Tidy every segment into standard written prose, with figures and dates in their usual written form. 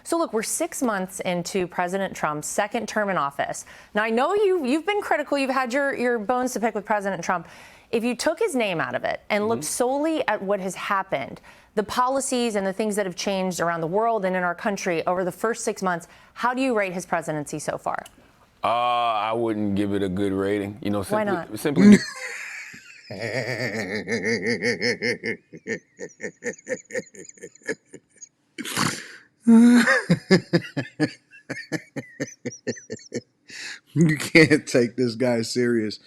So look, we're 6 months into President Trump's second term in office. Now, I know you've been critical. You've had your bones to pick with President Trump. If you took his name out of it and looked solely at what has happened, the policies and the things that have changed around the world and in our country over the first 6 months, how do you rate his presidency so far? I wouldn't give it a good rating. Why not? Simply. You can't take this guy serious.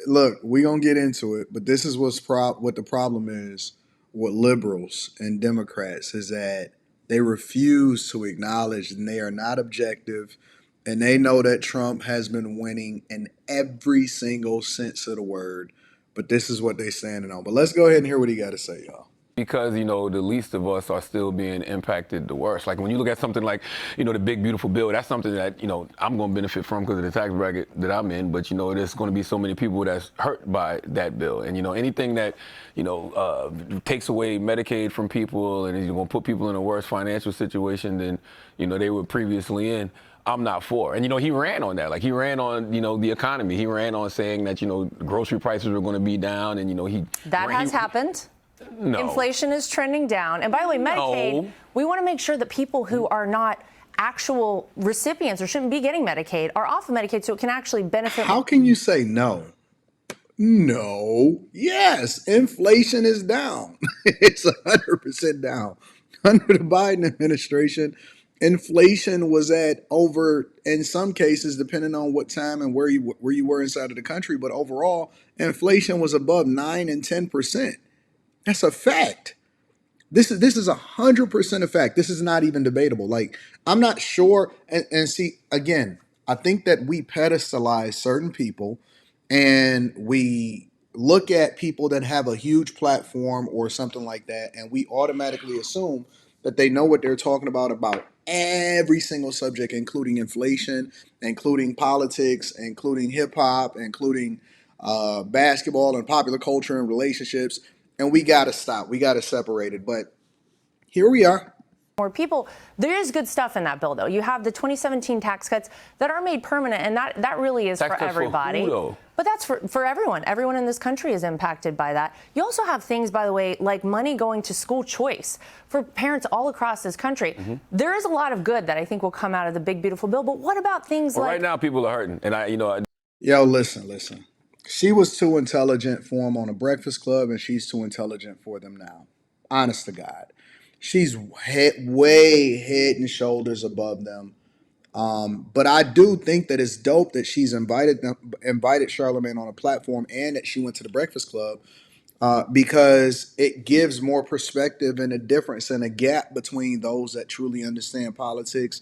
Look, we're going to get into it, but this is what the problem is with liberals and Democrats is that they refuse to acknowledge and they are not objective, and they know that Trump has been winning in every single sense of the word, but this is what they're standing on. But let's go ahead and hear what he got to say, y'all. Because, the least of us are still being impacted the worst. Like when you look at something like, the big, beautiful bill, that's something that, I'm going to benefit from because of the tax bracket that I'm in. But, there's going to be so many people that's hurt by that bill. And, anything that, takes away Medicaid from people and is going to put people in a worse financial situation than, they were previously in, I'm not for. And, he ran on that. Like he ran on, the economy. He ran on saying that, grocery prices were going to be down and, That has happened. No. Inflation is trending down. And by the way, Medicaid, we want to make sure that people who are not actual recipients or shouldn't be getting Medicaid are off of Medicaid so it can actually benefit. How can you say no? No. Yes, inflation is down. It's 100% down. Under the Biden administration, inflation was at over, in some cases, depending on what time and where you were inside of the country, but overall, inflation was above 9 and 10%. That's a fact. This is 100% a fact. This is not even debatable. Like, I'm not sure. And see, again, I think that we pedestalize certain people and we look at people that have a huge platform or something like that, and we automatically assume that they know what they're talking about every single subject, including inflation, including politics, including hip hop, including basketball and popular culture and relationships. And we got to stop. We got to separate it. But here we are. More people. There is good stuff in that bill, though. You have the 2017 tax cuts that are made permanent, and that really is for everybody. For who, though? But that's for everyone. Everyone in this country is impacted by that. You also have things, by the way, like money going to school choice for parents all across this country. There is a lot of good that I think will come out of the big, beautiful bill. But what about things like... Right now, people are hurting. And Yo, listen. She was too intelligent for him on a Breakfast Club, and she's too intelligent for them now. Honest to God. She's way head and shoulders above them. But I do think that it's dope that she's invited Charlamagne on a platform and that she went to the Breakfast Club because it gives more perspective and a difference and a gap between those that truly understand politics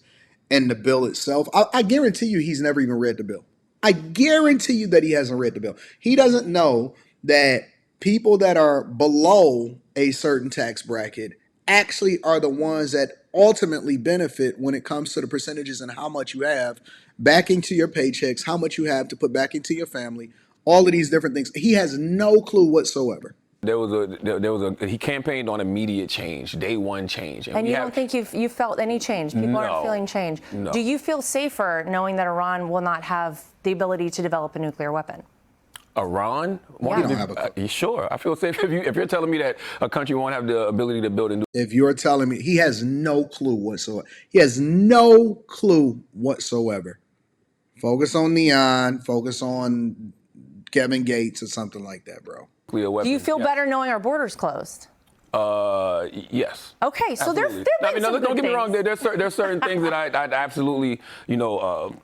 and the bill itself. I guarantee you he's never even read the bill. I guarantee you that he hasn't read the bill. He doesn't know that people that are below a certain tax bracket actually are the ones that ultimately benefit when it comes to the percentages and how much you have back into your paychecks, how much you have to put back into your family, all of these different things. He has no clue whatsoever. He campaigned on immediate change, day one change. And you don't think you felt any change? People aren't feeling change. No. Do you feel safer knowing that Iran will not have the ability to develop a nuclear weapon? Iran? Yeah. Sure. I feel safe if you're telling me that a country won't have the ability to build a nuclear. If you're telling me, he has no clue whatsoever. He has no clue whatsoever. Focus on Neon. Focus on Kevin Gates or something like that, bro. Do you feel better knowing our borders closed? Yes. Okay, so there don't get me wrong. There's certain things that I absolutely,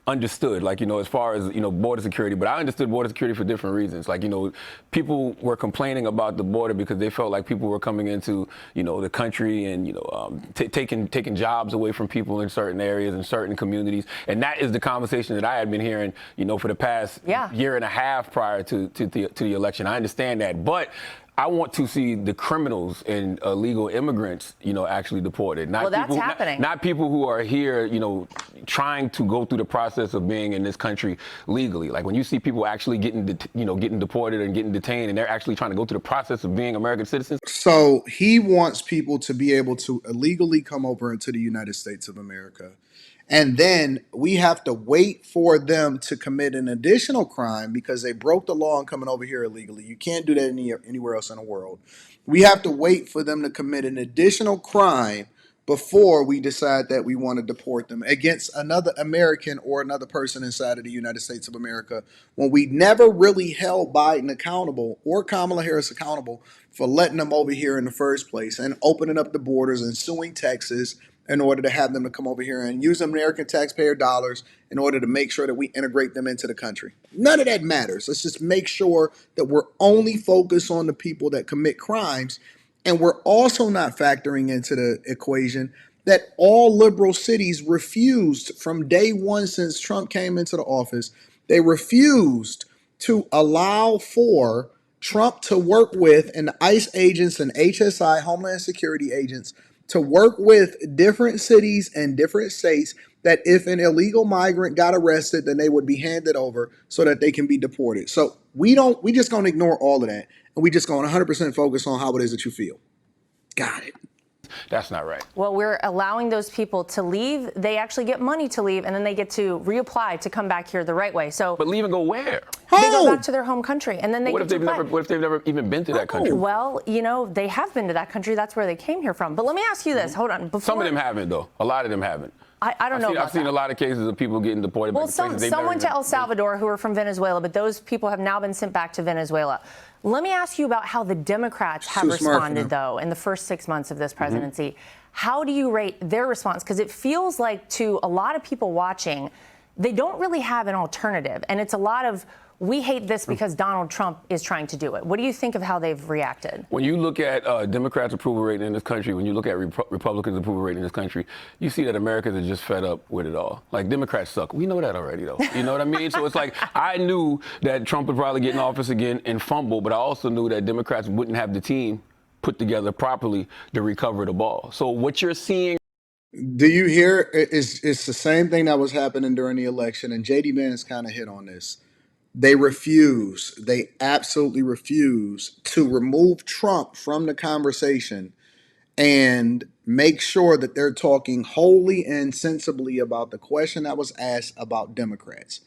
understood. Like, as far as, border security. But I understood border security for different reasons. Like, people were complaining about the border because they felt like people were coming into, the country and, taking jobs away from people in certain areas and certain communities. And that is the conversation that I had been hearing, for the past year and a half prior to the election. I understand that, but I want to see the criminals and illegal immigrants, actually deported. Well, that's happening. Not people who are here, trying to go through the process of being in this country legally. Like when you see people actually getting deported and getting detained, and they're actually trying to go through the process of being American citizens. So he wants people to be able to illegally come over into the United States of America. And then we have to wait for them to commit an additional crime because they broke the law and coming over here illegally. You can't do that anywhere else in the world. We have to wait for them to commit an additional crime before we decide that we want to deport them against another American or another person inside of the United States of America, when we never really held Biden accountable or Kamala Harris accountable for letting them over here in the first place and opening up the borders and suing Texas in order to have them to come over here and use American taxpayer dollars in order to make sure that we integrate them into the country. None of that matters. Let's just make sure that we're only focused on the people that commit crimes. And we're also not factoring into the equation that all liberal cities refused from day one since Trump came into the office. They refused to allow for Trump to work with and ICE agents and HSI, Homeland Security agents, to work with different cities and different states that if an illegal migrant got arrested, then they would be handed over so that they can be deported. So we just gonna ignore all of that. And we just going 100% focus on how it is that you feel. Got it. That's not right. Well, we're allowing those people to leave. They actually get money to leave, and then they get to reapply to come back here the right way. So, But leave and go where? they go back to their home country, and then they What if they've never even been to that country? Well, they have been to that country. That's where they came here from. But let me ask you this. Hold on. Some of them haven't, though. A lot of them haven't. I don't know. I've seen a lot of cases of people getting deported. Well, some went to El Salvador who were from Venezuela, but those people have now been sent back to Venezuela. Let me ask you about how the Democrats have responded, though, in the first 6 months of this presidency. How do you rate their response? Because it feels like to a lot of people watching, they don't really have an alternative. And it's a lot of, we hate this because Donald Trump is trying to do it. What do you think of how they've reacted? When you look at Democrats' approval rating in this country, when you look at Republicans' approval rating in this country, you see that Americans are just fed up with it all. Like, Democrats suck. We know that already, though. You know what I mean? So it's like, I knew that Trump would probably get in office again and fumble, but I also knew that Democrats wouldn't have the team put together properly to recover the ball. So what you're seeing. Do you hear? It's the same thing that was happening during the election, and J.D. Vance kind of hit on this. They absolutely refuse to remove Trump from the conversation and make sure that they're talking wholly and sensibly about the question that was asked about Democrats.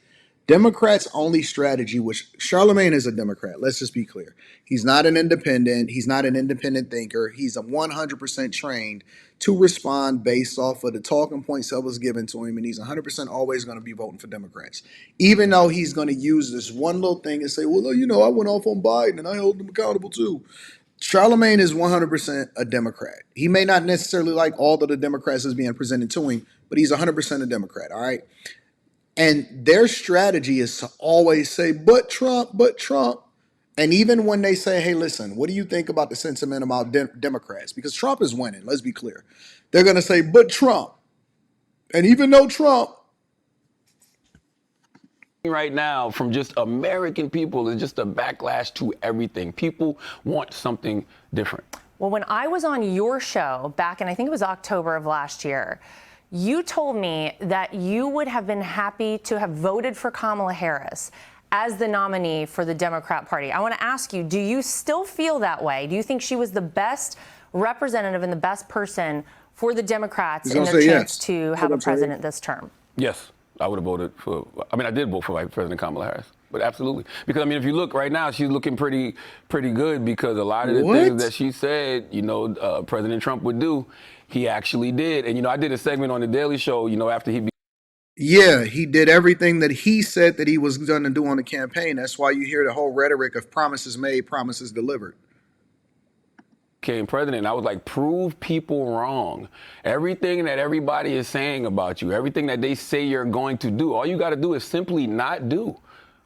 Democrats' only strategy, which Charlamagne is a Democrat, let's just be clear. He's not an independent. He's not an independent thinker. He's a 100% trained to respond based off of the talking points that was given to him. And he's 100% always going to be voting for Democrats, even though he's going to use this one little thing and say, well, I went off on Biden and I held him accountable too. Charlamagne is 100% a Democrat. He may not necessarily like all of the Democrats as being presented to him, but he's 100% a Democrat, all right? And their strategy is to always say, but Trump, but Trump. And even when they say, hey, listen, what do you think about the sentiment about Democrats? Because Trump is winning, let's be clear. They're going to say, but Trump. And even though Trump. Right now from just American people is just a backlash to everything. People want something different. Well, when I was on your show back in, I think it was October of last year, you told me that you would have been happy to have voted for Kamala Harris as the nominee for the Democrat Party. I want to ask you, do you still feel that way? Do you think she was the best representative and the best person for the Democrats in their chance to have a president this term? Yes, I would have voted for, I did vote for Vice President Kamala Harris. But absolutely. Because, if you look right now, she's looking pretty good because a lot of the things that she said, President Trump would do, he actually did. And, I did a segment on The Daily Show, after he Yeah, he did everything that he said that he was going to do on the campaign. That's why you hear the whole rhetoric of promises made, promises delivered. Became president, I was like, prove people wrong. Everything that everybody is saying about you, everything that they say you're going to do, all you got to do is simply not do.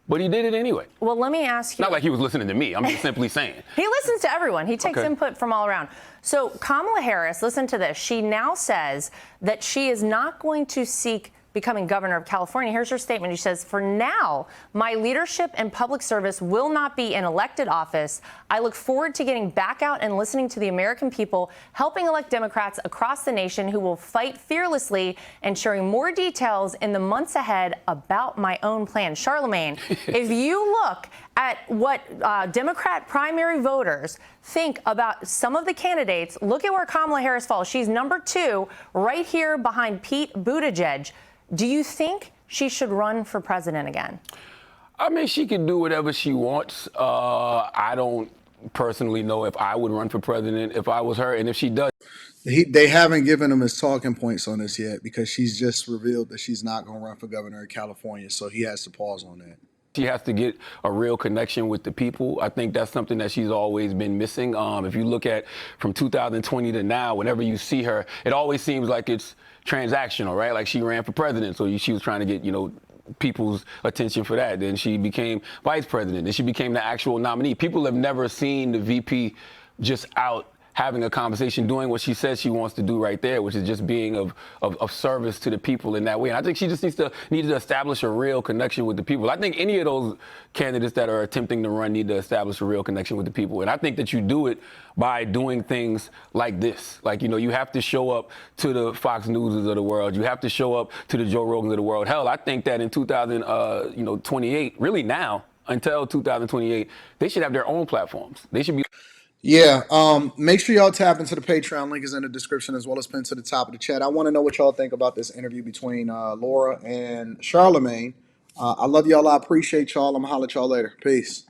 But he did it anyway. Well, let me ask you. Not like he was listening to me. I'm just simply saying. He listens to everyone. He takes input from all around. So Kamala Harris, listen to this. She now says that she is not going to seek becoming governor of California. Here's her statement. She says, "For now, my leadership and public service will not be in elected office. I look forward to getting back out and listening to the American people, helping elect Democrats across the nation who will fight fearlessly and sharing more details in the months ahead about my own plan." Charlamagne, if you look at what Democrat primary voters think about some of the candidates, look at where Kamala Harris falls. She's number 2, right here behind Pete Buttigieg. Do you think she should run for president again? I mean, she can do whatever she wants. I don't personally know if I would run for president if I was her, and if she does. They haven't given him his talking points on this yet because she's just revealed that she's not going to run for governor of California, so he has to pause on that. She has to get a real connection with the people. I think that's something that she's always been missing. If you look at from 2020 to now, whenever you see her, it always seems like it's transactional, right? Like she ran for president, so she was trying to get, people's attention for that. Then she became vice president. Then she became the actual nominee. People have never seen the VP just out having a conversation, doing what she says she wants to do right there, which is just being of service to the people in that way. And I think she just needs to establish a real connection with the people. I think any of those candidates that are attempting to run need to establish a real connection with the people. And I think that you do it by doing things like this. Like, you have to show up to the Fox Newses of the world. You have to show up to the Joe Rogans of the world. Hell, I think that in 2028, really now, until 2028, they should have their own platforms. They should be. Yeah, make sure y'all tap into the Patreon. Link is in the description as well as pinned to the top of the chat. I want to know what y'all think about this interview between Laura and Charlamagne. I love y'all. I appreciate y'all. I'm going to holler at y'all later. Peace.